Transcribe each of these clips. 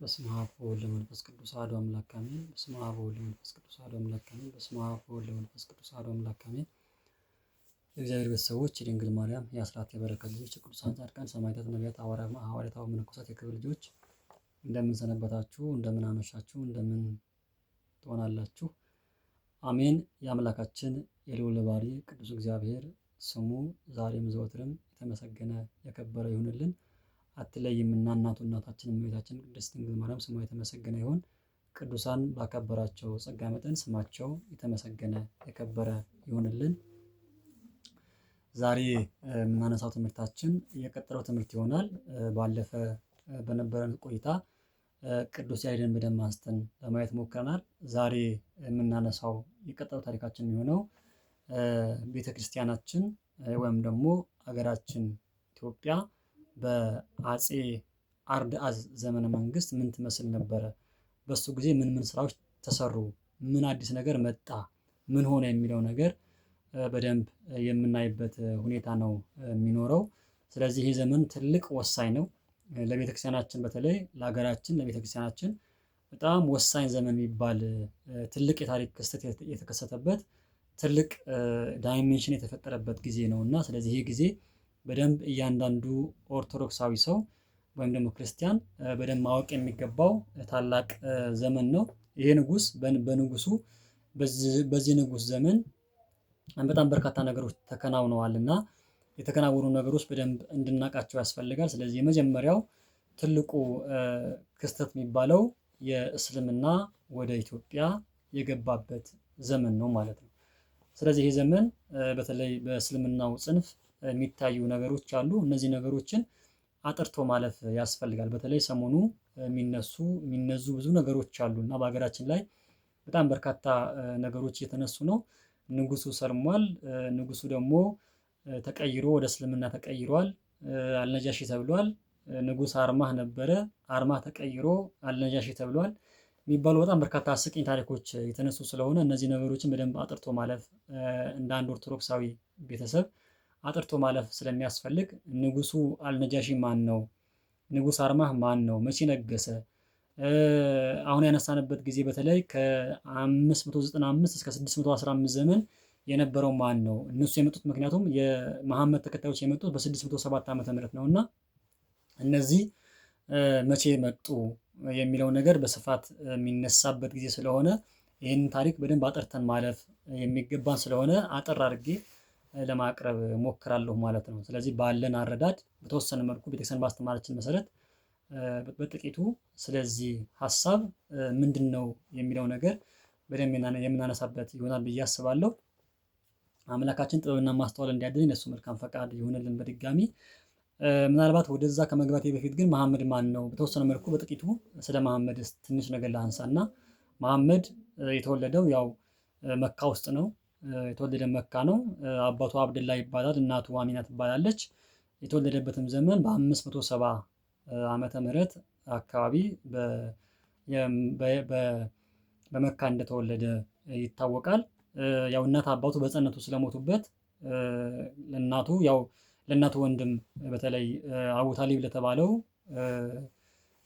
በስመ አብ ወወልድ ወመንፈስ ቅዱስ አሐዱ አምላክ አሜን። በስመ አብ ወወልድ ወመንፈስ ቅዱስ አሐዱ አምላክ አሜን። በስመ አብ ወወልድ ወመንፈስ ቅዱስ አሐዱ አምላክ አሜን። የእግዚአብሔር ቤተሰቦች፣ የድንግል ማርያም የአስራት የበረከት ልጆች፣ የቅዱሳን ጻድቃን ሰማዕታት፣ ነቢያት፣ ሐዋርያት፣ መነኮሳት፣ የክብር ልጆች እንደምን ሰነበታችሁ? እንደምን አመሻችሁ? እንደምን ትሆናላችሁ? አሜን። የአምላካችን የልዑል ባሕርይ ቅዱስ እግዚአብሔር ስሙ ዛሬም ዘወትርም የተመሰገነ የከበረ ይሁንልን። አትለይምና እናታችን እመቤታችን ቅድስት ድንግል ማርያም ስሟ የተመሰገነ ይሁን። ቅዱሳን ባከበራቸው ጸጋ መጠን ስማቸው የተመሰገነ የከበረ ይሁንልን። ዛሬ የምናነሳው ትምህርታችን የቀጠለው ትምህርት ይሆናል። ባለፈ በነበረን ቆይታ ቅዱስ ያሬድን በደንብ አንስተን ለማየት ሞክረናል። ዛሬ የምናነሳው የቀጠለው ታሪካችን የሚሆነው ቤተክርስቲያናችን ወይም ደግሞ ሀገራችን ኢትዮጵያ በአፄ አርድአዝ ዘመነ መንግስት ምን ትመስል ነበረ? በሱ ጊዜ ምን ምን ስራዎች ተሰሩ? ምን አዲስ ነገር መጣ? ምን ሆነ የሚለው ነገር በደንብ የምናይበት ሁኔታ ነው የሚኖረው። ስለዚህ ይህ ዘመን ትልቅ ወሳኝ ነው ለቤተክርስቲያናችን፣ በተለይ ለሀገራችን ለቤተክርስቲያናችን በጣም ወሳኝ ዘመን የሚባል ትልቅ የታሪክ ክስተት የተከሰተበት ትልቅ ዳይሜንሽን የተፈጠረበት ጊዜ ነው እና ስለዚህ ይህ ጊዜ በደንብ እያንዳንዱ ኦርቶዶክሳዊ ሰው ወይም ደግሞ ክርስቲያን በደንብ ማወቅ የሚገባው ታላቅ ዘመን ነው። ይሄ ንጉስ በንጉሱ በዚህ ንጉስ ዘመን በጣም በርካታ ነገሮች ተከናውነዋል እና የተከናወኑ ነገሮች በደንብ እንድናውቃቸው ያስፈልጋል። ስለዚህ የመጀመሪያው ትልቁ ክስተት የሚባለው የእስልምና ወደ ኢትዮጵያ የገባበት ዘመን ነው ማለት ነው። ስለዚህ ይሄ ዘመን በተለይ በእስልምናው ጽንፍ የሚታዩ ነገሮች አሉ። እነዚህ ነገሮችን አጥርቶ ማለፍ ያስፈልጋል። በተለይ ሰሞኑ የሚነዙ ብዙ ነገሮች አሉ እና በሀገራችን ላይ በጣም በርካታ ነገሮች እየተነሱ ነው። ንጉሱ ሰልሟል። ንጉሱ ደግሞ ተቀይሮ ወደ እስልምና ተቀይሯል። አልነጃሺ ተብሏል። ንጉስ አርማህ ነበረ፣ አርማህ ተቀይሮ አልነጃሺ ተብሏል የሚባሉ በጣም በርካታ አስቂኝ ታሪኮች የተነሱ ስለሆነ እነዚህ ነገሮችን በደንብ አጥርቶ ማለፍ እንደ አንድ ኦርቶዶክሳዊ ቤተሰብ አጥርቶ ማለፍ ስለሚያስፈልግ ንጉሱ አልነጃሺ ማን ነው? ንጉስ አርማህ ማን ነው? መቼ ነገሰ? አሁን ያነሳንበት ጊዜ በተለይ ከ595 እስከ 615 ዘመን የነበረው ማን ነው? እነሱ የመጡት ምክንያቱም የመሐመድ ተከታዮች የመጡት በ607 ዓመተ ምህረት ነው እና እነዚህ መቼ መጡ የሚለው ነገር በስፋት የሚነሳበት ጊዜ ስለሆነ ይህንን ታሪክ በደንብ አጥርተን ማለፍ የሚገባን ስለሆነ አጠር አድርጌ ለማቅረብ ሞክራለሁ ማለት ነው። ስለዚህ ባለን አረዳድ በተወሰነ መልኩ ቤተክርስቲያን ባስተማረችን መሰረት በጥቂቱ ስለዚህ ሀሳብ ምንድን ነው የሚለው ነገር በደንብ የምናነሳበት ይሆናል ብዬ አስባለሁ። አምላካችን ጥበብና ማስተዋል እንዲያድልን የእሱ መልካም ፈቃድ ይሆንልን። በድጋሚ ምናልባት ወደዛ ከመግባቴ በፊት ግን መሐመድ ማን ነው? በተወሰነ መልኩ በጥቂቱ ስለ መሐመድ ትንሽ ነገር ላንሳና መሐመድ የተወለደው ያው መካ ውስጥ ነው። የተወለደ መካ ነው። አባቱ አብደላ ይባላል። እናቱ አሚና ትባላለች። የተወለደበትም ዘመን በ570 ዓመተ ምህረት አካባቢ በመካ እንደተወለደ ይታወቃል። ያው እናት አባቱ በሕፃንነቱ ስለሞቱበት ለእናቱ ወንድም በተለይ አቡ ታሊብ ለተባለው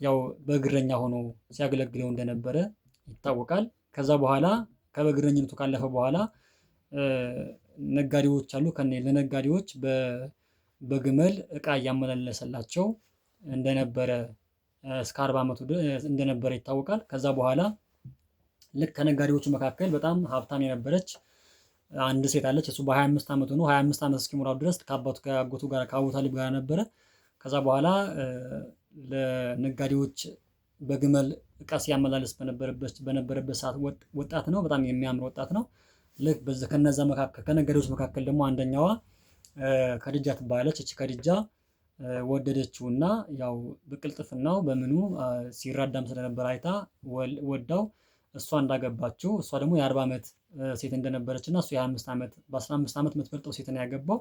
ያው በእግረኛ ሆኖ ሲያገለግለው እንደነበረ ይታወቃል። ከዛ በኋላ ከበግረኝነቱ ካለፈ በኋላ ነጋዴዎች አሉ። ለነጋዴዎች በግመል እቃ እያመላለሰላቸው እንደነበረ እስከ 40 ዓመቱ እንደነበረ ይታወቃል። ከዛ በኋላ ልክ ከነጋዴዎቹ መካከል በጣም ሀብታም የነበረች አንድ ሴት አለች። እሱ በ25 ዓመቱ ነው። 25 ዓመት እስኪሞላው ድረስ ከአባቱ ከአጎቱ ጋር ከአቡ ታሊብ ጋር ነበረ። ከዛ በኋላ ለነጋዴዎች በግመል እቃ ሲያመላለስ በነበረበት ሰዓት ወጣት ነው። በጣም የሚያምር ወጣት ነው። ልክ ከነዛ መካከል ከነጋዴዎች መካከል ደግሞ አንደኛዋ ከድጃ ትባላለች። እቺ ከድጃ ወደደችውና ያው በቅልጥፍናው በምኑ ሲራዳም ስለነበር አይታ ወዳው እሷ እንዳገባችው እሷ ደግሞ የ40 ዓመት ሴት እንደነበረች እና እሱ የ25 ዓመት በ15 ዓመት የምትበልጠው ሴት ነው ያገባው።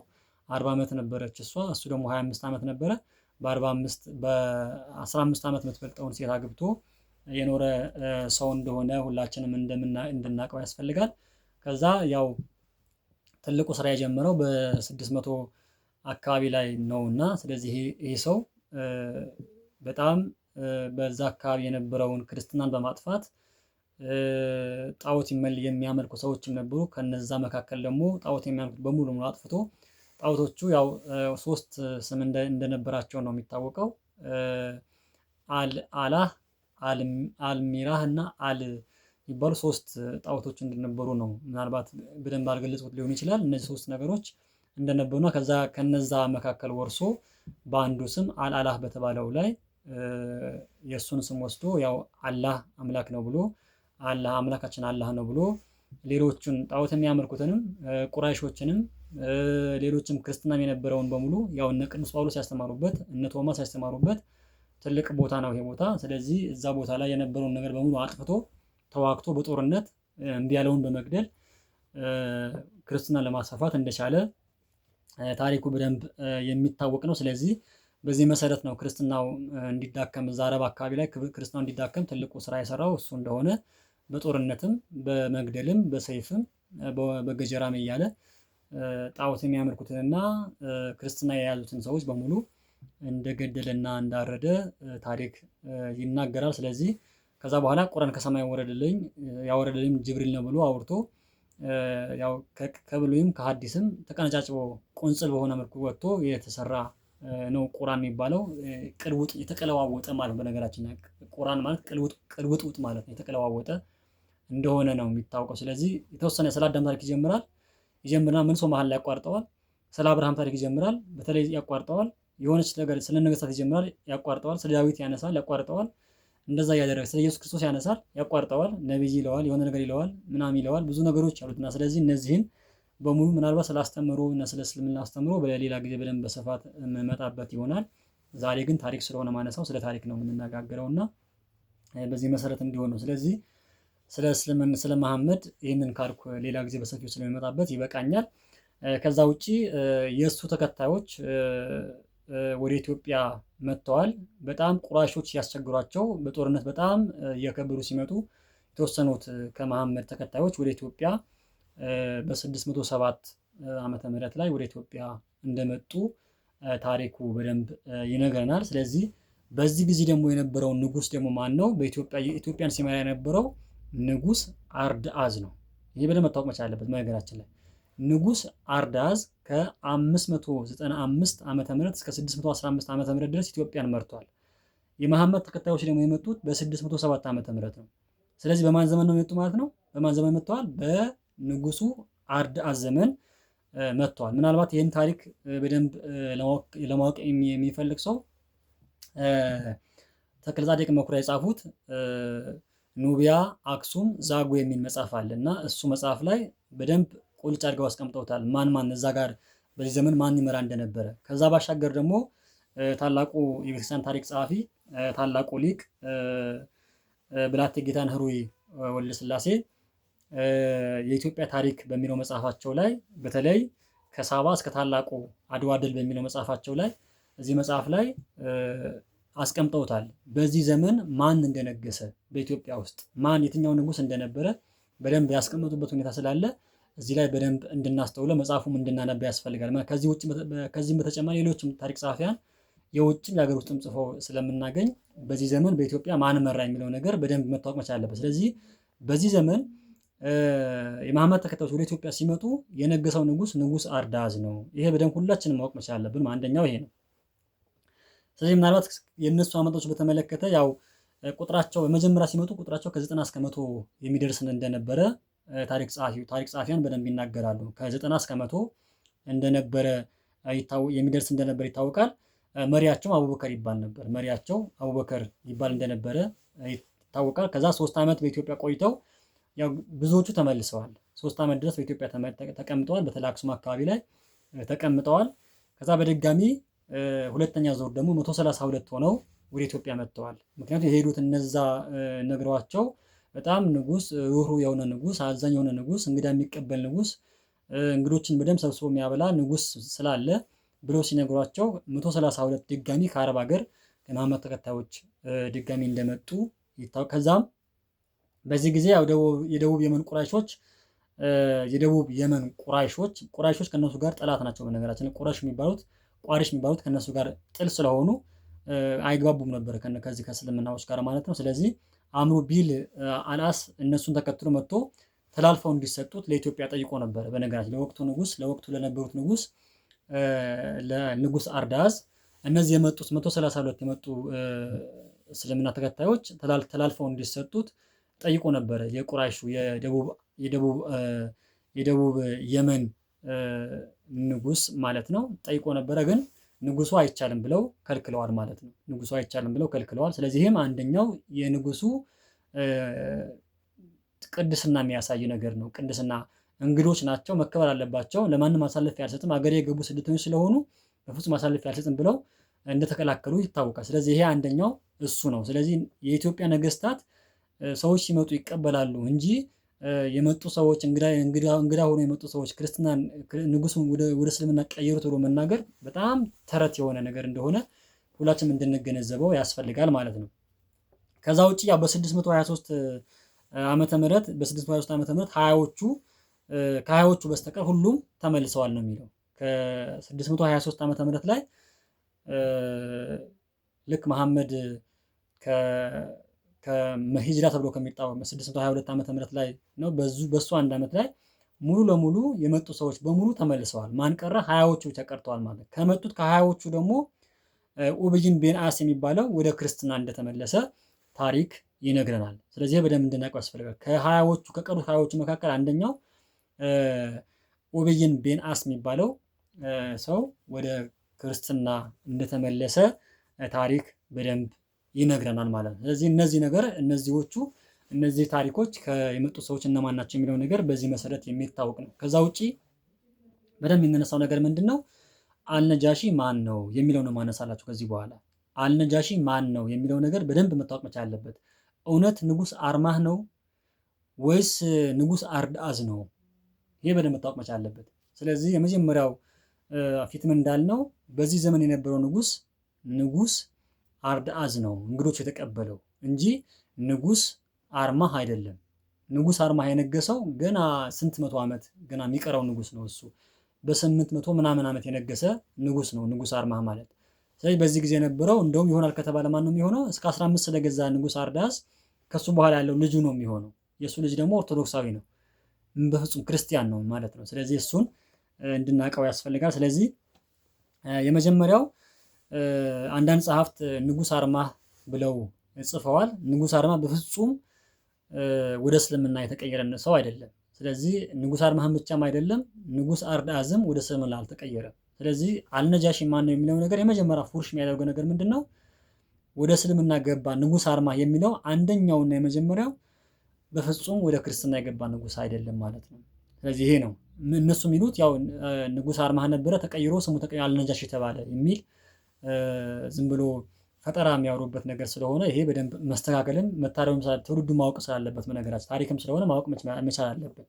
40 ዓመት ነበረች እሷ፣ እሱ ደግሞ 25 ዓመት ነበረ። በ15 ዓመት የምትበልጠውን ሴት አግብቶ የኖረ ሰው እንደሆነ ሁላችንም እንድናውቀው ያስፈልጋል። ከዛ ያው ትልቁ ስራ የጀመረው በ600 አካባቢ ላይ ነው እና ስለዚህ ይሄ ሰው በጣም በዛ አካባቢ የነበረውን ክርስትናን በማጥፋት ጣዖት የሚያመልኩ ሰዎችም ነበሩ። ከነዛ መካከል ደግሞ ጣዖት የሚያመልኩት በሙሉ አጥፍቶ ጣዖቶቹ ያው ሶስት ስም እንደነበራቸው ነው የሚታወቀው። አላህ፣ አልሚራህ እና አል የሚባሉ ሶስት ጣዖቶች እንደነበሩ ነው። ምናልባት በደንብ አልገለጽኩት ሊሆን ይችላል። እነዚህ ሶስት ነገሮች እንደነበሩና ከነዛ መካከል ወርሶ በአንዱ ስም አልአላህ በተባለው ላይ የእሱን ስም ወስዶ ያው አላህ አምላክ ነው ብሎ አላህ አምላካችን አላህ ነው ብሎ ሌሎቹን ጣዖት የሚያመልኩትንም ቁራይሾችንም ሌሎችም ክርስትናም የነበረውን በሙሉ ያው እነ ቅዱስ ጳውሎስ ያስተማሩበት እነ ቶማስ ያስተማሩበት ትልቅ ቦታ ነው ይሄ ቦታ። ስለዚህ እዛ ቦታ ላይ የነበረውን ነገር በሙሉ አጥፍቶ ተዋግቶ በጦርነት እምቢ ያለውን በመግደል ክርስትናን ለማስፋፋት እንደቻለ ታሪኩ በደንብ የሚታወቅ ነው። ስለዚህ በዚህ መሰረት ነው ክርስትናው እንዲዳከም እዛ አረብ አካባቢ ላይ ክርስትናው እንዲዳከም ትልቁ ስራ የሰራው እሱ እንደሆነ በጦርነትም በመግደልም በሰይፍም በገጀራም እያለ ጣዖት የሚያመልኩትንና ክርስትና የያዙትን ሰዎች በሙሉ እንደገደለና እንዳረደ ታሪክ ይናገራል። ስለዚህ ከዛ በኋላ ቁርአን ከሰማይ ያወረደልኝ ጅብሪል ነው ብሎ አውርቶ ያው ከብሉይም ከሐዲስም ተቀነጫጭቦ ቁንጽል በሆነ መልኩ ወጥቶ የተሰራ ነው ቁርአን የሚባለው። ቅልውጥ የተቀለዋወጠ ማለት በነገራችን ላይ ቁርአን ማለት ቅልውጥ ማለት ነው። የተቀለዋወጠ እንደሆነ ነው የሚታወቀው። ስለዚህ የተወሰነ ስለ አዳም ታሪክ ይጀምርና ምን ሰው መሀል ላይ ያቋርጠዋል። ስለ አብርሃም ታሪክ ይጀምራል፣ በተለይ ያቋርጠዋል። የሆነች ነገር ስለ ነገስታት ይጀምራል፣ ያቋርጠዋል። ስለ ዳዊት ያነሳል፣ ያቋርጠዋል። እንደዛ እያደረገ ስለ ኢየሱስ ክርስቶስ ያነሳል፣ ያቋርጠዋል። ነብይ ይለዋል፣ የሆነ ነገር ይለዋል፣ ምናምን ይለዋል። ብዙ ነገሮች አሉትና ስለዚህ እነዚህን በሙሉ ምናልባት ስለ አስተምሮ እና ስለ እስልምና አስተምሮ በሌላ ጊዜ በደንብ በስፋት የምመጣበት ይሆናል። ዛሬ ግን ታሪክ ስለሆነ ማነሳው ስለ ታሪክ ነው የምንነጋገረው እና በዚህ መሰረት እንዲሆን ነው። ስለዚህ ስለ እስልምና ስለ መሐመድ ይህንን ካልኩ ሌላ ጊዜ በሰፊው ስለሚመጣበት ይበቃኛል። ከዛ ውጪ የእሱ ተከታዮች ወደ ኢትዮጵያ መጥተዋል። በጣም ቁራሾች ሲያስቸግሯቸው በጦርነት በጣም እየከበሩ ሲመጡ የተወሰኑት ከመሐመድ ተከታዮች ወደ ኢትዮጵያ በ607 ዓመተ ምህረት ላይ ወደ ኢትዮጵያ እንደመጡ ታሪኩ በደንብ ይነግረናል። ስለዚህ በዚህ ጊዜ ደግሞ የነበረውን ንጉስ ደግሞ ማን ነው? ኢትዮጵያን ሲመራ የነበረው ንጉስ አርድአዝ ነው። ይሄ በደንብ መታወቅ መቻል አለበት። በነገራችን ላይ ንጉስ አርድአዝ ከ595 ዓመተ ምህረት እስከ 615 ዓመተ ምህረት ድረስ ኢትዮጵያን መርቷል። የመሐመድ ተከታዮች ደግሞ የመጡት በ607 ዓመተ ምህረት ነው። ስለዚህ በማን ዘመን ነው የመጡ ማለት ነው? በማን ዘመን መጥተዋል? በንጉሱ አርድአዝ ዘመን መጥተዋል። ምናልባት ይህን ታሪክ በደንብ ለማወቅ የሚፈልግ ሰው ተክለጻድቅ መኩሪያ የጻፉት ኑቢያ፣ አክሱም፣ ዛጉ የሚል መጽሐፍ አለ እና እሱ መጽሐፍ ላይ በደንብ ቁልጭ አድርገው አስቀምጠውታል። ማን እዛ ጋር በዚህ ዘመን ማን ይመራ እንደነበረ። ከዛ ባሻገር ደግሞ ታላቁ የቤተክርስቲያን ታሪክ ጸሐፊ ታላቁ ሊቅ ብላቴ ጌታን ህሩይ ወልደ ሥላሴ የኢትዮጵያ ታሪክ በሚለው መጽሐፋቸው ላይ በተለይ ከሳባ እስከ ታላቁ አድዋ ድል በሚለው መጽሐፋቸው ላይ እዚህ መጽሐፍ ላይ አስቀምጠውታል። በዚህ ዘመን ማን እንደነገሰ በኢትዮጵያ ውስጥ የትኛው ንጉስ እንደነበረ በደንብ ያስቀመጡበት ሁኔታ ስላለ እዚህ ላይ በደንብ እንድናስተውለው መጽሐፉም እንድናነባ ያስፈልጋል። ከዚህም በተጨማሪ ሌሎችም ታሪክ ጸሐፊያን የውጭም የሀገር ውስጥም ጽፈው ስለምናገኝ በዚህ ዘመን በኢትዮጵያ ማን መራ የሚለው ነገር በደንብ መታወቅ መቻል አለበት። ስለዚህ በዚህ ዘመን የመሐመድ ተከታዮች ወደ ኢትዮጵያ ሲመጡ የነገሰው ንጉስ አርድአዝ ነው። ይሄ በደንብ ሁላችንም ማወቅ መቻል አለብን። አንደኛው ይሄ ነው። ስለዚህ ምናልባት የእነሱ አመጦች በተመለከተ ያው ቁጥራቸው በመጀመሪያ ሲመጡ ቁጥራቸው ከ90 እስከ 100 የሚደርስ እንደነበረ ታሪክ ጸሐፊያን በደንብ ይናገራሉ። ከ90 እስከ 100 እንደነበረ የሚደርስ እንደነበረ ይታወቃል። መሪያቸው አቡበከር ይባል ነበር። እንደነበረ ይታወቃል። ከዛ 3 ዓመት በኢትዮጵያ ቆይተው ያው ብዙዎቹ ተመልሰዋል። 3 ዓመት ድረስ በኢትዮጵያ ተቀምጠዋል። በተለይ አክሱም አካባቢ ላይ ተቀምጠዋል። ከዛ በድጋሚ ሁለተኛ ዙር ደግሞ 132 ሆነው ወደ ኢትዮጵያ መጥተዋል። ምክንያቱም የሄዱት እነዛ ነግረዋቸው በጣም ንጉስ ሩህሩህ የሆነ ንጉስ፣ አዛኝ የሆነ ንጉስ፣ እንግዳ የሚቀበል ንጉስ፣ እንግዶችን በደንብ ሰብስቦ የሚያበላ ንጉስ ስላለ ብለው ሲነግሯቸው 132 ድጋሚ ከአረብ ሀገር ከመሐመድ ተከታዮች ድጋሚ እንደመጡ ይታወቃል። ከዛም በዚህ ጊዜ የደቡብ የመን ቁራይሾች ከነሱ ጋር ጠላት ናቸው። በነገራችን ቋሪሽ የሚባሉት ከነሱ ጋር ጥል ስለሆኑ አይግባቡም ነበር ከዚህ ከእስልምናዎች ጋር ማለት ነው። ስለዚህ አምሩ ቢል አልአስ እነሱን ተከትሎ መጥቶ ተላልፈው እንዲሰጡት ለኢትዮጵያ ጠይቆ ነበረ። በነገራችን ለወቅቱ ለነበሩት ንጉስ ለንጉስ አርዳዝ እነዚህ የመጡት 132 የመጡ እስልምና ተከታዮች ተላልፈው እንዲሰጡት ጠይቆ ነበረ። የቁራይሹ የደቡብ የመን ንጉስ ማለት ነው ጠይቆ ነበረ። ግን ንጉሱ አይቻልም ብለው ከልክለዋል ማለት ነው። ንጉሱ አይቻልም ብለው ከልክለዋል። ስለዚህ ይህም አንደኛው የንጉሱ ቅድስና የሚያሳይ ነገር ነው። ቅድስና እንግዶች ናቸው፣ መከበር አለባቸው። ለማንም አሳልፌ አልሰጥም፣ አገሬ የገቡ ስደተኞች ስለሆኑ በፍጹም አሳልፌ አልሰጥም ብለው እንደተከላከሉ ይታወቃል። ስለዚህ ይሄ አንደኛው እሱ ነው። ስለዚህ የኢትዮጵያ ነገስታት ሰዎች ሲመጡ ይቀበላሉ እንጂ የመጡ ሰዎች እንግዳ ሆኖ የመጡ ሰዎች ክርስትናን ንጉሱን ወደ እስልምና ቀይሩት ብሎ መናገር በጣም ተረት የሆነ ነገር እንደሆነ ሁላችንም እንድንገነዘበው ያስፈልጋል ማለት ነው። ከዛ ውጭ ያው በ623 ዓመተ ምህረት ሀያዎቹ ከሀያዎቹ በስተቀር ሁሉም ተመልሰዋል ነው የሚለው። ከ623 ዓመተ ምህረት ላይ ልክ መሐመድ ከሂጅራ ተብሎ ከሚጣው 622 ዓመተ ምህረት ላይ ነው። በሱ አንድ ዓመት ላይ ሙሉ ለሙሉ የመጡ ሰዎች በሙሉ ተመልሰዋል። ማን ቀረ? ሀያዎቹ ብቻ ቀርተዋል ማለት ነው። ከመጡት ከሀያዎቹ ደግሞ ኡበይን ቤን አስ የሚባለው ወደ ክርስትና እንደተመለሰ ታሪክ ይነግረናል። ስለዚህ በደንብ እንድናውቀው ያስፈልጋል። ከቀሩት ሀያዎቹ መካከል አንደኛው ኡበይን ቤን አስ የሚባለው ሰው ወደ ክርስትና እንደተመለሰ ታሪክ በደንብ ይነግረናል ማለት ነው። ስለዚህ እነዚህ ታሪኮች የመጡ ሰዎች እነማን ናቸው የሚለው ነገር በዚህ መሰረት የሚታወቅ ነው። ከዛ ውጪ በደንብ የሚነሳው ነገር ምንድን ነው? አልነጃሺ ማን ነው የሚለው ነው ማነሳላችሁ። ከዚህ በኋላ አልነጃሺ ማን ነው የሚለው ነገር በደንብ መታወቅ መቻል አለበት። እውነት ንጉስ አርማህ ነው ወይስ ንጉስ አርዳአዝ ነው? ይሄ በደንብ መታወቅ መቻል አለበት። ስለዚህ የመጀመሪያው ፊትም እንዳልነው በዚህ ዘመን የነበረው ንጉስ አርዳአዝ ነው እንግዶች የተቀበለው እንጂ ንጉስ አርማህ አይደለም። ንጉስ አርማህ የነገሰው ገና ስንት መቶ ዓመት ገና የሚቀረው ንጉስ ነው። እሱ በ800 ምናምን ዓመት የነገሰ ንጉስ ነው ንጉስ አርማህ ማለት። ስለዚህ በዚህ ጊዜ የነበረው እንደውም ይሆናል ከተባለ ማን ነው የሚሆነው? እስከ 15 ስለገዛ ንጉስ አርዳአዝ ከሱ በኋላ ያለው ልጁ ነው የሚሆነው። የሱ ልጅ ደግሞ ኦርቶዶክሳዊ ነው፣ በፍጹም ክርስቲያን ነው ማለት ነው። ስለዚህ እሱን እንድናውቀው ያስፈልጋል። ስለዚህ የመጀመሪያው አንዳንድ ጸሐፍት ንጉስ አርማህ ብለው ጽፈዋል። ንጉስ አርማህ በፍጹም ወደ እስልምና የተቀየረ ሰው አይደለም። ስለዚህ ንጉስ አርማህም ብቻም አይደለም፣ ንጉስ አርዳአዝም ወደ እስልምና አልተቀየረም። ስለዚህ አልነጃሺ ማን ነው የሚለው ነገር የመጀመሪያ ፉርሽ የሚያደርገው ነገር ምንድን ነው? ወደ እስልምና ገባ ንጉስ አርማህ የሚለው አንደኛውና የመጀመሪያው በፍጹም ወደ ክርስትና የገባ ንጉስ አይደለም ማለት ነው። ስለዚህ ይሄ ነው እነሱ የሚሉት። ያው ንጉስ አርማህ ነበረ፣ ተቀይሮ ስሙ ተቀይሮ አልነጃሺ ተባለ የሚል ዝም ብሎ ፈጠራ የሚያወሩበት ነገር ስለሆነ ይሄ በደንብ መስተካከልን መታረም ትውልዱ ማወቅ ስላለበት በነገራችን ታሪክም ስለሆነ ማወቅ መቻል አለበት።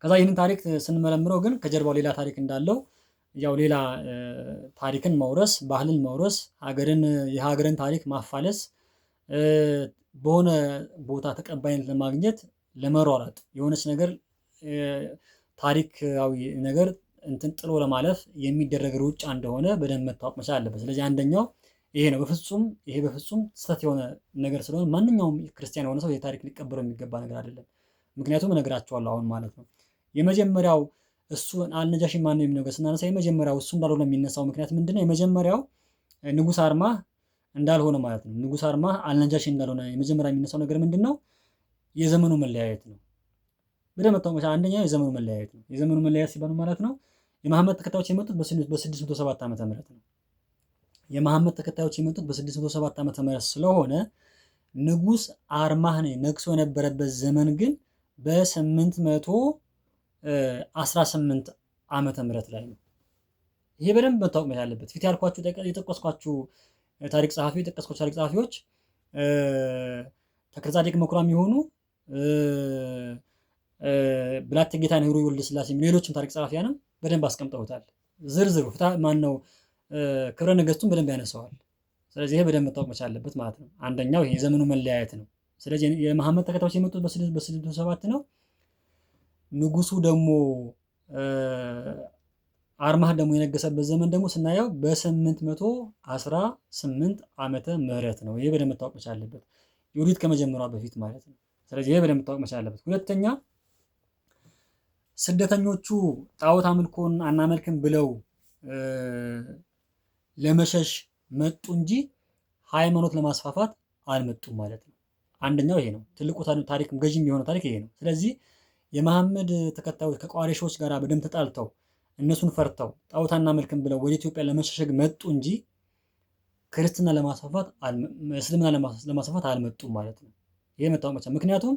ከዛ ይህንን ታሪክ ስንመረምረው ግን ከጀርባው ሌላ ታሪክ እንዳለው ያው ሌላ ታሪክን መውረስ፣ ባህልን መውረስ፣ የሀገርን ታሪክ ማፋለስ፣ በሆነ ቦታ ተቀባይነት ለማግኘት ለመሯሯጥ የሆነች ነገር ታሪካዊ ነገር እንትን ጥሎ ለማለፍ የሚደረግ ሩጫ እንደሆነ በደንብ መታወቅ መቻል አለበት። ስለዚህ አንደኛው ይሄ ነው። ይሄ በፍጹም ስህተት የሆነ ነገር ስለሆነ ማንኛውም ክርስቲያን የሆነ ሰው የታሪክ ሊቀበለው የሚገባ ነገር አይደለም። ምክንያቱም እነግራቸዋለሁ አሁን ማለት ነው። የመጀመሪያው እሱ አልነጃሺ ማን ነው የሚለው ስናነሳ የመጀመሪያው እሱ እንዳልሆነ የሚነሳው ምክንያት ምንድነው? የመጀመሪያው ንጉስ አርማህ እንዳልሆነ ማለት ነው። ንጉስ አርማህ አልነጃሺ እንዳልሆነ የመጀመሪያ የሚነሳው ነገር ምንድነው? የዘመኑ መለያየት ነው። በደንብ መታወቅ መቻል አንደኛው የዘመኑ መለያየት ነው። የዘመኑ መለያየት ሲባል ማለት ነው የመሐመድ ተከታዮች የመጡት በ607 ዓመተ ምህረት ነው። የመሐመድ ተከታዮች የመጡት በ607 ዓመተ ምህረት ስለሆነ ንጉስ አርማህ ነግሶ የነበረበት ዘመን ግን በ818 ዓመተ ምህረት ላይ ነው። ይሄ በደንብ መታወቅ መቻል አለበት። ፊት ያልኳችሁ የጠቀስኳችሁ ታሪክ ጸሐፊዎች ተክለጻድቅ መኩሪያም የሆኑ ብላቴ ጌታ ነህሩ ወልደ ስላሴ ሌሎችም ታሪክ ጸሐፊያንም በደንብ አስቀምጠውታል። ዝርዝሩ ማነው ክብረ ነገስቱን በደንብ ያነሳዋል። ስለዚህ ይሄ በደንብ መታወቅ መቻል አለበት ማለት ነው። አንደኛው ይሄ የዘመኑ መለያየት ነው። ስለዚህ የመሐመድ ተከታዮች የመጡት በ607 ነው። ንጉሱ ደግሞ አርማህ ደግሞ የነገሰበት ዘመን ደግሞ ስናየው በ818 ዓመተ ምህረት ነው። ይሄ በደንብ መታወቅ መቻል አለበት። ዮዲት ከመጀመሯ በፊት ማለት ነው። ስለዚህ ይሄ በደንብ መታወቅ መቻል አለበት። ሁለተኛ ስደተኞቹ ጣዖት አምልኮን አናመልክም ብለው ለመሸሽ መጡ እንጂ ሃይማኖት ለማስፋፋት አልመጡም ማለት ነው። አንደኛው ይሄ ነው። ትልቁ ታሪክ ገዥም የሆነው ታሪክ ይሄ ነው። ስለዚህ የመሐመድ ተከታዮች ከቋሬሾች ጋር በደንብ ተጣልተው እነሱን ፈርተው ጣዖት አናመልክም ብለው ወደ ኢትዮጵያ ለመሸሸግ መጡ እንጂ ክርስትና ለማስፋፋት እስልምና ለማስፋፋት አልመጡም ማለት ነው። ይሄ መታወቅ መቻል። ምክንያቱም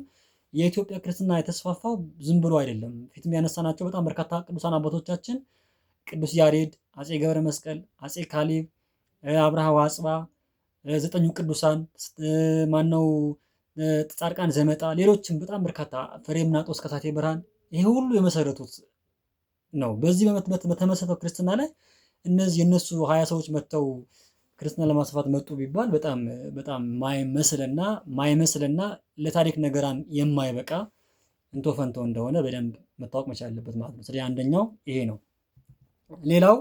የኢትዮጵያ ክርስትና የተስፋፋው ዝም ብሎ አይደለም። ፊትም ያነሳናቸው በጣም በርካታ ቅዱሳን አባቶቻችን ቅዱስ ያሬድ፣ አጼ ገብረ መስቀል፣ አጼ ካሌብ፣ አብርሃ ወአጽብሃ፣ ዘጠኙ ቅዱሳን ማነው ጻድቃን ዘመጣ፣ ሌሎችም በጣም በርካታ ፍሬምናጦስ ከሳቴ ብርሃን ይሄ ሁሉ የመሰረቱት ነው። በዚህ በተመሰረተው ክርስትና ላይ እነዚህ የነሱ 20 ሰዎች መጥተው ክርስትና ለማስፋፋት መጡ ቢባል በጣም ማይመስልና ለታሪክ ነገራን የማይበቃ እንቶ ፈንቶ እንደሆነ በደንብ መታወቅ መቻል አለበት ማለት ነው። ስለዚህ አንደኛው ይሄ ነው። ሌላው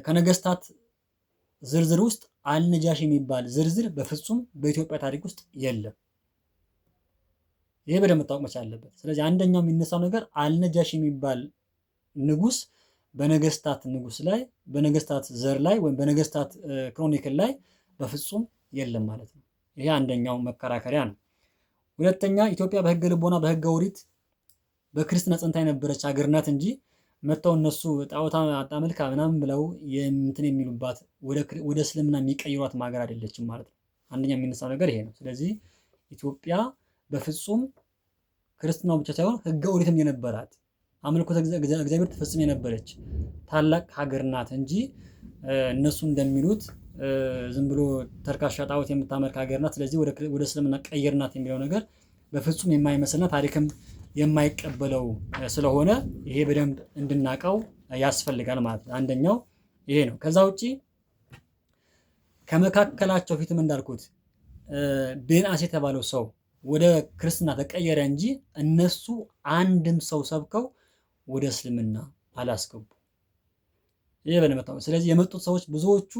ከነገስታት ዝርዝር ውስጥ አልነጃሺ የሚባል ዝርዝር በፍጹም በኢትዮጵያ ታሪክ ውስጥ የለም። ይሄ በደንብ መታወቅ መቻል አለበት። ስለዚህ አንደኛው የሚነሳው ነገር አልነጃሺ የሚባል ንጉስ በነገስታት ንጉስ ላይ በነገስታት ዘር ላይ ወይም በነገስታት ክሮኒክል ላይ በፍጹም የለም ማለት ነው። ይሄ አንደኛው መከራከሪያ ነው። ሁለተኛ ኢትዮጵያ በህገ ልቦና በህገ ኦሪት በክርስትና ጸንታ የነበረች ሀገር ናት እንጂ መጥተው እነሱ ጣዖት አታምልክ ምናምን ብለው እንትን የሚሉባት ወደ እስልምና የሚቀይሯት ሀገር አይደለችም ማለት ነው። አንደኛ የሚነሳው ነገር ይሄ ነው። ስለዚህ ኢትዮጵያ በፍጹም ክርስትናው ብቻ ሳይሆን ህገ ኦሪትም የነበራት አምልኮተ እግዚአብሔር ትፈጽም የነበረች ታላቅ ሀገር ናት እንጂ እነሱ እንደሚሉት ዝም ብሎ ተርካሻ ጣዖት የምታመልክ ሀገር ናት። ስለዚህ ወደ እስልምና ቀየርናት የሚለው ነገር በፍጹም የማይመስልና ታሪክም የማይቀበለው ስለሆነ ይሄ በደንብ እንድናቀው ያስፈልጋል ማለት ነው። አንደኛው ይሄ ነው። ከዛ ውጪ ከመካከላቸው ፊትም እንዳልኩት ቤንአስ የተባለው ሰው ወደ ክርስትና ተቀየረ እንጂ እነሱ አንድም ሰው ሰብከው ወደ እስልምና አላስገቡ። ይሄ በለመታው። ስለዚህ የመጡት ሰዎች ብዙዎቹ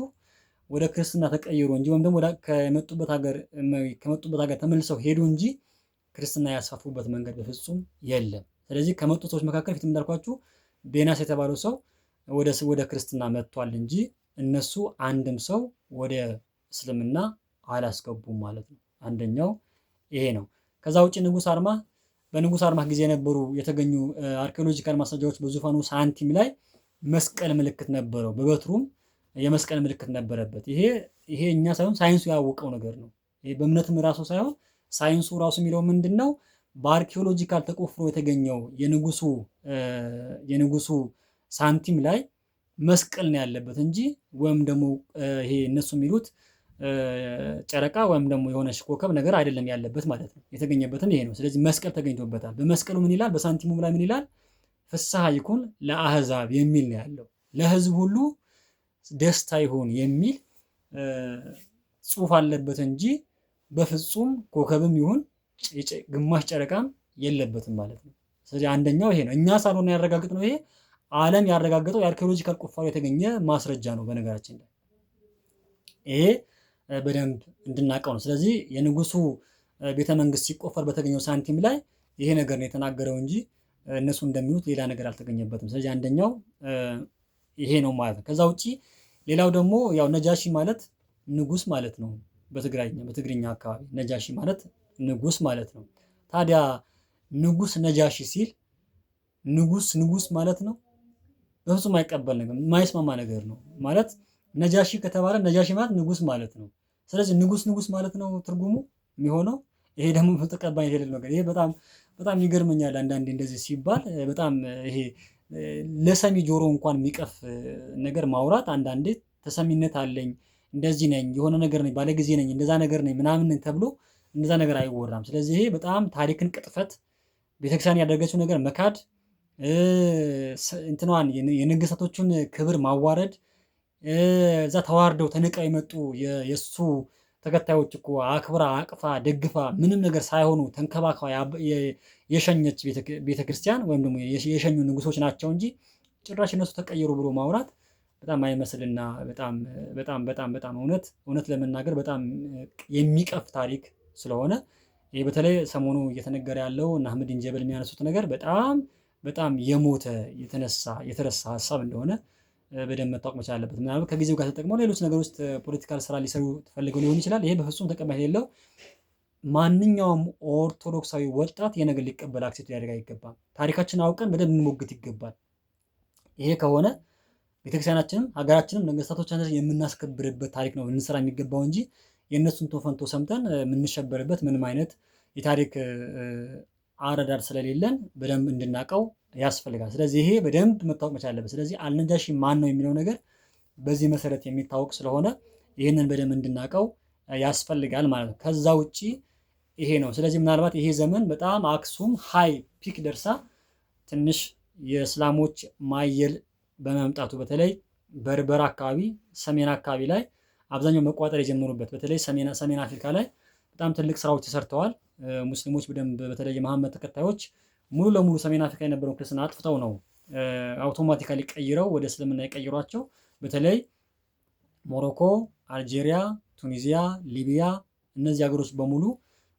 ወደ ክርስትና ተቀየሩ እንጂ ወይም ደግሞ ከመጡበት ሀገር ተመልሰው ሄዱ እንጂ ክርስትና ያስፋፉበት መንገድ በፍጹም የለም። ስለዚህ ከመጡት ሰዎች መካከል ፊት እንዳልኳችሁ ቤናስ የተባለው ሰው ወደ ክርስትና መጥቷል እንጂ እነሱ አንድም ሰው ወደ እስልምና አላስገቡም ማለት ነው። አንደኛው ይሄ ነው። ከዛ ውጪ በንጉስ አርማ ጊዜ የነበሩ የተገኙ አርኪኦሎጂካል ማስረጃዎች በዙፋኑ ሳንቲም ላይ መስቀል ምልክት ነበረው። በበትሩም የመስቀል ምልክት ነበረበት። ይሄ እኛ ሳይሆን ሳይንሱ ያወቀው ነገር ነው። ይሄ በእምነትም ራሱ ሳይሆን ሳይንሱ ራሱ የሚለው ምንድነው? በአርኪኦሎጂካል ተቆፍሮ የተገኘው የንጉሱ ሳንቲም ላይ መስቀል ነው ያለበት እንጂ ወይም ደግሞ ይሄ እነሱ የሚሉት ጨረቃ ወይም ደግሞ የሆነች ኮከብ ነገር አይደለም ያለበት ማለት ነው። የተገኘበትም ይሄ ነው። ስለዚህ መስቀል ተገኝቶበታል። በመስቀሉ ምን ይላል? በሳንቲሙ ላይ ምን ይላል? ፍስሐ ይኩን ለአህዛብ የሚል ነው ያለው። ለህዝብ ሁሉ ደስታ ይሁን የሚል ጽሑፍ አለበት እንጂ በፍጹም ኮከብም ይሁን ግማሽ ጨረቃም የለበትም ማለት ነው። ስለዚህ አንደኛው ይሄ ነው። እኛ ሳልሆን ያረጋግጥነው ይሄ ዓለም ያረጋገጠው የአርኪኦሎጂካል ቁፋሮ የተገኘ ማስረጃ ነው። በነገራችን ላይ ይሄ በደንብ እንድናውቀው ነው። ስለዚህ የንጉሱ ቤተመንግስት ሲቆፈር በተገኘው ሳንቲም ላይ ይሄ ነገር ነው የተናገረው እንጂ እነሱ እንደሚሉት ሌላ ነገር አልተገኘበትም። ስለዚህ አንደኛው ይሄ ነው ማለት ነው። ከዛ ውጪ ሌላው ደግሞ ያው ነጃሺ ማለት ንጉስ ማለት ነው። በትግርኛ አካባቢ ነጃሺ ማለት ንጉስ ማለት ነው። ታዲያ ንጉስ ነጃሺ ሲል ንጉስ ማለት ነው። በፍጹም አይቀበል ነገር የማይስማማ ነገር ነው ማለት ነጃሺ ከተባለ ነጃሺ ማለት ንጉስ ማለት ነው። ስለዚህ ንጉስ ማለት ነው ትርጉሙ የሚሆነው። ይሄ ደግሞ ተቀባይነት የሌለው ነገር። ይሄ በጣም ይገርመኛል አንዳንዴ እንደዚህ ሲባል በጣም ይሄ ለሰሚ ጆሮ እንኳን የሚቀፍ ነገር ማውራት አንዳንዴ ተሰሚነት አለኝ እንደዚህ ነኝ የሆነ ነገር ነኝ ባለጊዜ ነኝ እንደዛ ነገር ነኝ ምናምን ተብሎ እንደዛ ነገር አይወራም። ስለዚህ ይሄ በጣም ታሪክን ቅጥፈት ቤተክርስቲያን ያደረገችው ነገር መካድ እንትኗን የነገስታቶቹን ክብር ማዋረድ እዛ ተዋርደው ተንቀው የመጡ የእሱ ተከታዮች እኮ አክብራ አቅፋ ደግፋ ምንም ነገር ሳይሆኑ ተንከባክባ የሸኘች ቤተክርስቲያን ወይም ደግሞ የሸኙ ንጉሶች ናቸው እንጂ ጭራሽ እነሱ ተቀየሩ ብሎ ማውራት በጣም አይመስልና በጣም በጣም በጣም በጣም እውነት ለመናገር በጣም የሚቀፍ ታሪክ ስለሆነ ይሄ በተለይ ሰሞኑ እየተነገረ ያለው እና አህመዲን ጀበል የሚያነሱት ነገር በጣም በጣም የሞተ የተረሳ ሀሳብ እንደሆነ በደንብ መታወቅ መቻል አለበት። ምናልባት ከጊዜው ጋር ተጠቅመው ሌሎች ነገሮች ፖለቲካል ስራ ሊሰሩ ተፈልገው ሊሆን ይችላል። ይሄ በፍጹም ተቀባይነት የሌለው ማንኛውም ኦርቶዶክሳዊ ወጣት የነገር ሊቀበል አክሴፕት ሊያደርግ አይገባም። ታሪካችንን አውቀን በደንብ እንሞግት ይገባል። ይሄ ከሆነ ቤተክርስቲያናችንም ሀገራችንም ነገስታቶቻችን የምናስከብርበት ታሪክ ነው እንስራ የሚገባው እንጂ የእነሱን ቶፈንቶ ሰምተን የምንሸበርበት ምንም አይነት የታሪክ አረዳድ ስለሌለን በደንብ እንድናውቀው ያስፈልጋል። ስለዚህ ይሄ በደንብ መታወቅ መቻል አለበት። ስለዚህ አልነጃሺ ማን ነው የሚለው ነገር በዚህ መሰረት የሚታወቅ ስለሆነ ይህንን በደንብ እንድናውቀው ያስፈልጋል ማለት ነው። ከዛ ውጪ ይሄ ነው። ስለዚህ ምናልባት ይሄ ዘመን በጣም አክሱም ሃይ ፒክ ደርሳ ትንሽ የእስላሞች ማየል በመምጣቱ በተለይ በርበር አካባቢ ሰሜን አካባቢ ላይ አብዛኛው መቋጠር የጀመሩበት በተለይ ሰሜን አፍሪካ ላይ በጣም ትልቅ ስራዎች ተሰርተዋል። ሙስሊሞች በደንብ በተለይ የመሐመድ ተከታዮች ሙሉ ለሙሉ ሰሜን አፍሪካ የነበረውን ክርስትና አጥፍተው ነው አውቶማቲካሊ ቀይረው ወደ እስልምና የቀየሯቸው። በተለይ ሞሮኮ፣ አልጄሪያ፣ ቱኒዚያ፣ ሊቢያ እነዚህ ሀገሮች በሙሉ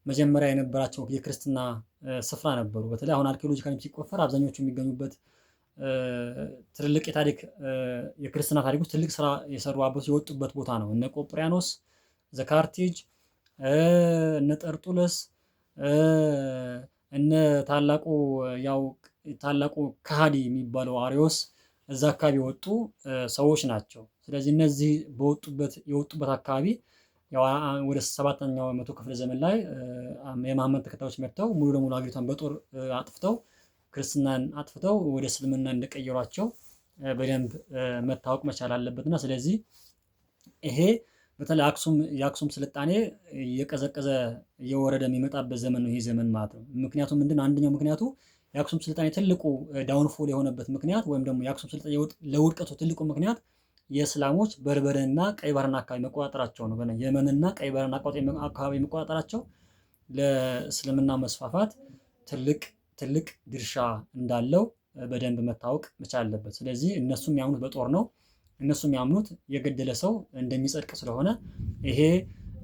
መጀመሪያ የነበራቸው የክርስትና ስፍራ ነበሩ። በተለይ አሁን አርኪኦሎጂካሊ ሲቆፈር አብዛኞቹ የሚገኙበት ትልልቅ የታሪክ የክርስትና ታሪክ ውስጥ ትልቅ ስራ የሰሩ አባቶች የወጡበት ቦታ ነው። እነ ቆጵሪያኖስ ዘካርቲጅ፣ እነ ጠርጡለስ፣ እነ ታላቁ ከሃዲ የሚባለው አሪዮስ እዛ አካባቢ የወጡ ሰዎች ናቸው። ስለዚህ እነዚህ የወጡበት አካባቢ ወደ 7ኛው መቶ ክፍለ ዘመን ላይ የመሐመድ ተከታዮች መጥተው ሙሉ ለሙሉ ሀገሪቷን በጦር አጥፍተው ክርስትናን አጥፍተው ወደ እስልምና እንደቀየሯቸው በደንብ መታወቅ መቻል አለበትና ስለዚህ ይሄ በተለይ የአክሱም ስልጣኔ እየቀዘቀዘ እየወረደ የሚመጣበት ዘመን ነው ይሄ ዘመን ማለት ነው። ምክንያቱም ምንድነው? አንደኛው ምክንያቱ የአክሱም ስልጣኔ ትልቁ ዳውንፎል የሆነበት ምክንያት ወይም ደግሞ የአክሱም ስልጣኔ ለውድቀቱ ትልቁ ምክንያት የእስላሞች በርበርንና ቀይ ባህርን አካባቢ መቆጣጠራቸው ነው። የመንና ቀይ ባህርን አካባቢ መቆጣጠራቸው ለእስልምና መስፋፋት ትልቅ ድርሻ እንዳለው በደንብ መታወቅ መቻል አለበት። ስለዚህ እነሱ የሚያምኑት በጦር ነው። እነሱ የሚያምኑት የገደለ ሰው እንደሚጸድቅ ስለሆነ ይሄ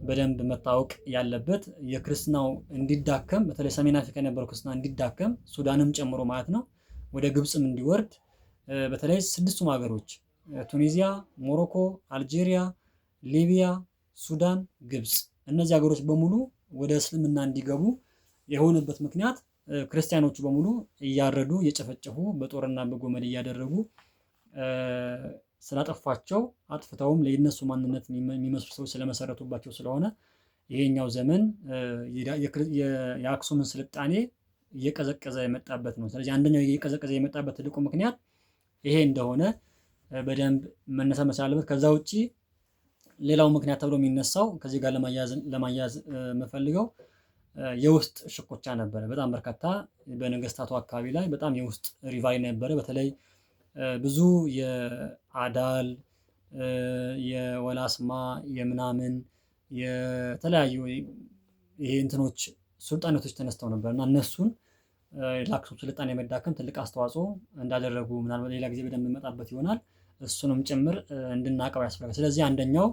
በደንብ መታወቅ ያለበት የክርስትናው እንዲዳከም በተለይ ሰሜን አፍሪካ የነበረው ክርስትና እንዲዳከም ሱዳንም ጨምሮ ማለት ነው ወደ ግብፅም እንዲወርድ በተለይ 6ቱም ሀገሮች ቱኒዚያ፣ ሞሮኮ፣ አልጄሪያ፣ ሊቢያ፣ ሱዳን፣ ግብፅ እነዚህ ሀገሮች በሙሉ ወደ እስልምና እንዲገቡ የሆነበት ምክንያት ክርስቲያኖቹ በሙሉ እያረዱ እየጨፈጨፉ በጦርና በጎመድ እያደረጉ ስላጠፏቸው አጥፍተውም ለነሱ ማንነት የሚመስሉ ሰዎች ስለመሰረቱባቸው ስለሆነ ይሄኛው ዘመን የአክሱምን ስልጣኔ እየቀዘቀዘ የመጣበት ነው። ስለዚህ አንደኛው እየቀዘቀዘ የመጣበት ትልቁ ምክንያት ይሄ እንደሆነ በደንብ መነሳት መቻል አለበት። ከዛ ውጪ ሌላው ምክንያት ተብሎ የሚነሳው ከዚህ ጋር ለማያያዝ የምፈልገው የውስጥ ሽኩቻ ነበረ። በጣም በርካታ በነገስታቱ አካባቢ ላይ በጣም የውስጥ ሪቫይ ነበረ። በተለይ ብዙ የአዳል የወላስማ የምናምን የተለያዩ ይሄ እንትኖች ሱልጣኔቶች ተነስተው ነበር እና እነሱን ለአክሱም ስልጣኔ የመዳከም ትልቅ አስተዋጽኦ እንዳደረጉ ምናልባት ሌላ ጊዜ በደንብ እንመጣበት ይሆናል። እሱንም ጭምር እንድናውቀው ያስፈልጋል። ስለዚህ አንደኛው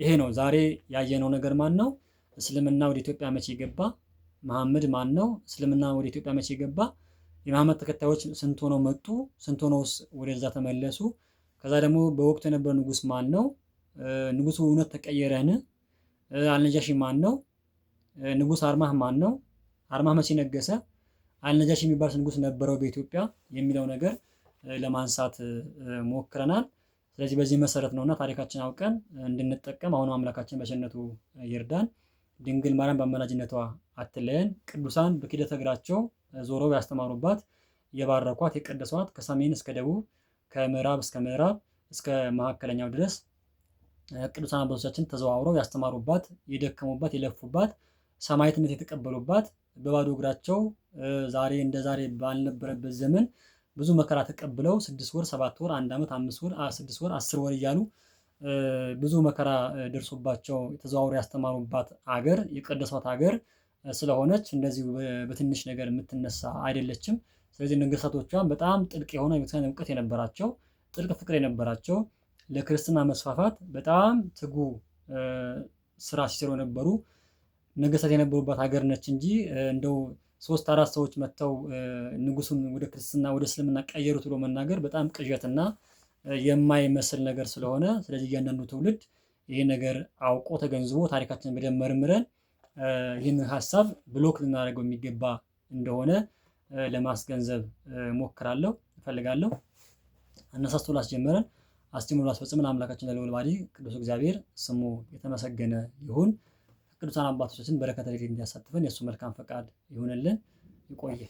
ይሄ ነው። ዛሬ ያየነው ነገር ማን ነው? እስልምና ወደ ኢትዮጵያ መቼ ገባ? መሐመድ ማን ነው? እስልምና ወደ ኢትዮጵያ መቼ ገባ? የመሐመድ ተከታዮች ስንት ሆነው መጡ? ስንት ሆነውስ ወደዛ ተመለሱ? ከዛ ደግሞ በወቅቱ የነበረው ንጉስ ማን ነው? ንጉሱ እውነት ተቀየረን? አልነጃሺ ማን ነው? ንጉስ አርማህ ማን ነው? አርማህ መቼ ነገሰ? አልነጃሺ የሚባል ንጉስ ነበረው በኢትዮጵያ የሚለው ነገር ለማንሳት ሞክረናል። ስለዚህ በዚህ መሰረት ነውና ታሪካችን አውቀን እንድንጠቀም አሁን አምላካችን በቸርነቱ ይርዳን። ድንግል ማርያም በአማላጅነቷ አትለየን። ቅዱሳን በኪደተ እግራቸው ዞረው ያስተማሩባት የባረኳት የቀደሷት ከሰሜን እስከ ደቡብ ከምዕራብ እስከ ምዕራብ እስከ መካከለኛው ድረስ ቅዱሳን አባቶቻችን ተዘዋውረው ያስተማሩባት የደከሙባት የለፉባት ሰማዕትነት የተቀበሉባት በባዶ እግራቸው ዛሬ እንደ ዛሬ ባልነበረበት ዘመን ብዙ መከራ ተቀብለው 6 ወር 7 ወር 1 ዓመት 5 ወር 6 ወር 10 ወር እያሉ ብዙ መከራ ደርሶባቸው የተዘዋውረው ያስተማሩባት አገር የቀደሷት አገር ስለሆነች እንደዚሁ በትንሽ ነገር የምትነሳ አይደለችም። ስለዚህ ነገስታቶቿም በጣም ጥልቅ የሆነ የቤተክርስቲያን እውቀት የነበራቸው፣ ጥልቅ ፍቅር የነበራቸው፣ ለክርስትና መስፋፋት በጣም ትጉ ስራ ሲሰሩ የነበሩ ነገስታት የነበሩባት ሀገር ነች እንጂ እንደው 3-4 ሰዎች መጥተው ንጉሱን ወደ ክርስትና ወደ እስልምና ቀየሩት ብሎ መናገር በጣም ቅዠትና የማይመስል ነገር ስለሆነ፣ ስለዚህ እያንዳንዱ ትውልድ ይሄ ነገር አውቆ ተገንዝቦ ታሪካችንን በደንብ መርምረን ይህንን ሀሳብ ብሎክ ልናደርገው የሚገባ እንደሆነ ለማስገንዘብ እፈልጋለሁ። አነሳስቶ ላስጀመረን አስጀምሮ ላስፈጽመን አምላካችን ለልዑል ባሕርይ ቅዱስ እግዚአብሔር ስሙ የተመሰገነ ይሁን። ቅዱሳን አባቶቻችን በረከተ ረድኤት እንዲያሳትፈን የእሱ መልካም ፈቃድ ይሁንልን። ይቆየ